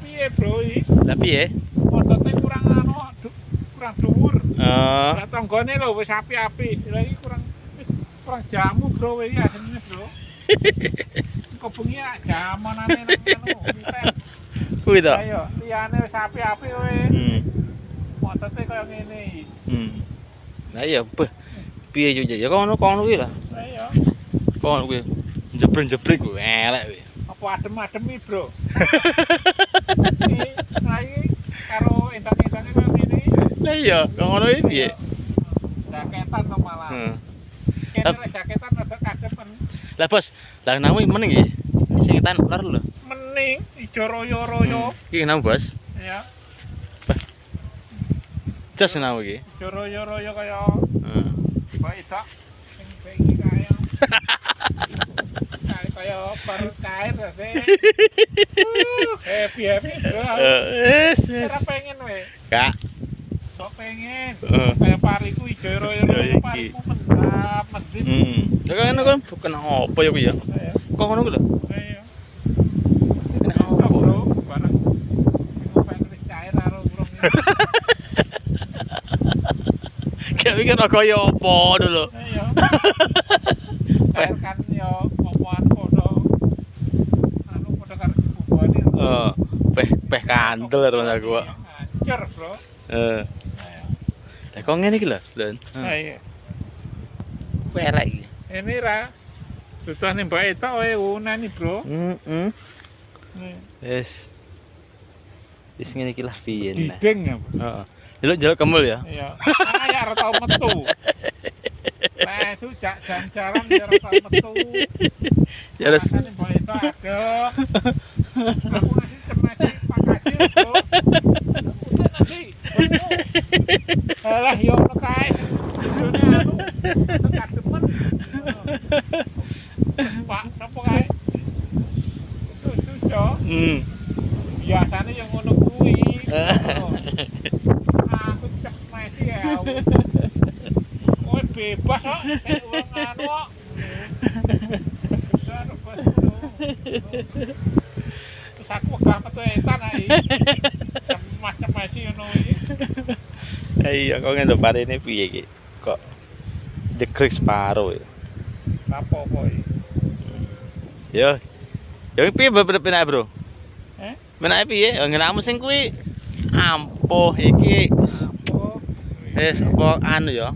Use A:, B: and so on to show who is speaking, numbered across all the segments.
A: piye bro iki?
B: Lah piye?
A: Otote kurang kurang dhuwur.
B: Oh.
A: Lah tanggane lho wis apik-apik. Lah iki kurang jamu bro iki asline bro. Kok bengi jamanane nang anu.
B: Kuwi to.
A: Ayo, liyane wis apik-apik kowe. Otote kaya ngene iki.
B: Lah iya, beh. Piye yo ya kono kuwi lah.
A: Ayo.
B: Kono kuwi. Jebreng-jebreng kuwi elek kuwi.
A: Apa adem-adem iki, Bro? Iki karo entan-entane kaya ngene iki.
B: Lah iya, ngono iki piye?
A: Jaketan to malah. Kene lek jaketan rada kademen.
B: Lah bos, lah nang meneng iki. Sing etan ular lho.
A: Mening ijo royo-royo.
B: Iki nang bos.
A: Ya.
B: Jas nang iki.
A: Ijo royo-royo kaya
B: Heeh.
A: bae tak sing iki kaya. Kaya baru cair sih. Happy bro. Ora pengen we.
B: Kak.
A: Kok pengen. Kayak pariku ijo royo-royo pariku mendap, mendip.
B: Lah kan kan bukan apa ya kuwi ya? Kok ngono kuwi lho?
A: Ayo.
B: Kena apa?
A: Bro, barang pengen cair karo urung iki.
B: Kayak mikir kaya apa dulu.
A: Ayo. Cair kan yo omongan podo. Anu podo karo bubone.
B: Peh kandel teman aku.
A: Hancur, Bro.
B: Lah kok ngene iki lho, Lon.
A: Ayo.
B: Pelek iki.
A: Ini ra tutane mbak eta wae unani, Bro.
B: Wis. Wis ngene iki lah piye nah.
A: Dideng ya.
B: Heeh. Jeluk kemul ya.
A: Iya. Ya ora tau metu. Nah, itu jalan-jalan ya ora tau metu.
B: Ya wis.
A: Rasane mbak eta aduh. Aku nasi cemasi pakasir, Bro. Udah nanti. Alah yo ono kae. Videone anu. Kademen. Pak, sapa kae? Itu, biasanya yang ngono kuwi. Aku cemesi ya. Kowe bebas kok, nek wong anu kok. Terus aku wegah metu etan ae. Cemesi ngono iki.
B: Iya, kok ngene parene piye iki? Kok jegrek separo ya.
A: Apa iki?
B: Yo. Yo piye bener bro? Menae piye? Ngenamu sing kuwi ampuh iki.
A: Ampuh.
B: Wis apa anu ya?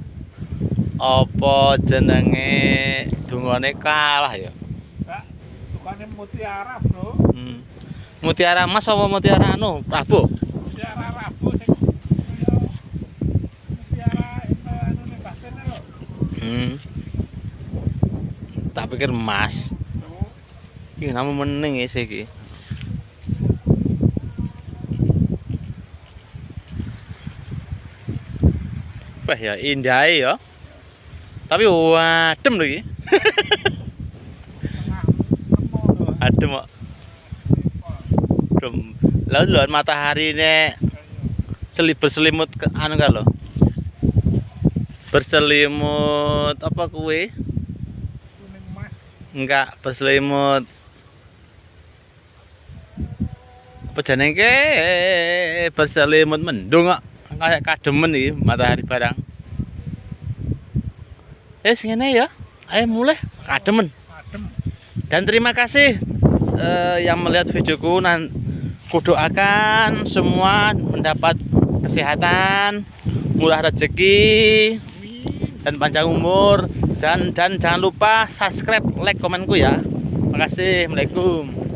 B: Apa jenenge dungane kalah ya?
A: Kak, tukane mutiara, Bro.
B: Mutiara emas apa mutiara anu, Prabu?
A: Mutiara Rabu sing kaya mutiara anu ning basene lho.
B: Tak pikir emas. Iki namu meneng isih iki. Wah ya indah ya. Tapi adem lho iki. Adem kok. Adem. Lalu matahari ini berselimut ke anu kan lho. Berselimut apa kuwi?
A: Kuning emas.
B: Enggak, berselimut apa jenenge berselimut mendung kok. Kayak kademen iki matahari barang. Ngene ya. Ayo mulai kademen.
A: Adem.
B: Dan terima kasih yang melihat videoku. Kudoakan semua mendapat kesehatan, murah rezeki, dan panjang umur. Dan jangan lupa subscribe, like, komenku ya. Makasih. Assalamualaikum.